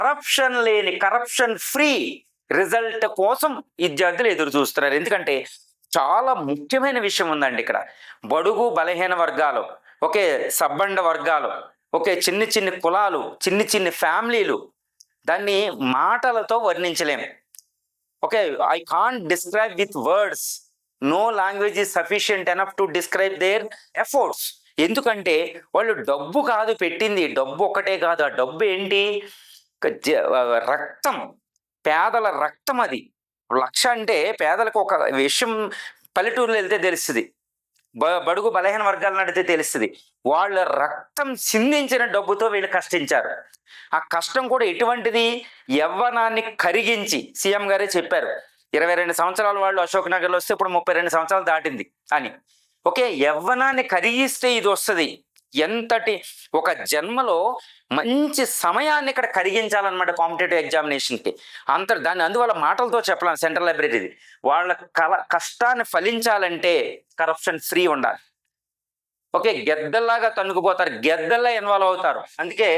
Corruption లేని, corruption free result కోసం విద్యార్థులు ఎదురు చూస్తున్నారు. ఎందుకంటే చాలా ముఖ్యమైన విషయం ఉందండి ఇక్కడ. బడుగు బలహీన వర్గాలు, ఓకే, సబ్బండ వర్గాలు, ఓకే, చిన్ని చిన్ని కులాలు, చిన్ని చిన్ని ఫ్యామిలీలు, దాన్ని మాటలతో వర్ణించలేము. Okay, I can't describe with words. No language is sufficient enough to describe their efforts. ఎందుకంటే వాళ్ళు డబ్బు కాదు పెట్టింది, డబ్బు ఒకటే కాదు. ఆ డబ్బు ఏంటి? రక్తం, పేదల రక్తం. అది 1,00,000 అంటే పేదలకు ఒక విషయం పల్లెటూరులో వెళ్తే తెలుస్తుంది, బడుగు బలహీన వర్గాలను నడితే తెలుస్తుంది. వాళ్ళ రక్తం సిందించిన డబ్బుతో వీళ్ళు కష్టించారు. ఆ కష్టం కూడా ఎటువంటిది? యవ్వనాన్ని కరిగించి, సీఎం గారే చెప్పారు 22 సంవత్సరాల వాళ్ళు అశోక్ నగర్లో వస్తే ఇప్పుడు 32 సంవత్సరాలు దాటింది అని. ఓకే, యవ్వనాన్ని కరిగిస్తే ఇది వస్తుంది. ఎంతటి ఒక జన్మలో మంచి సమయాన్ని ఇక్కడ కరిగించాలన్నమాట కాంపిటేటివ్ ఎగ్జామినేషన్కి. దాన్ని అందువల్ల మాటలతో చెప్పలేం. సెంట్రల్ లైబ్రరీది వాళ్ళ కష్టాన్ని ఫలించాలంటే కరప్షన్ ఫ్రీ ఉండాలి. ఓకే, గెద్దల్లాగా తన్నుకుపోతారు, గెద్దల్లా ఇన్వాల్వ్ అవుతారు. అందుకే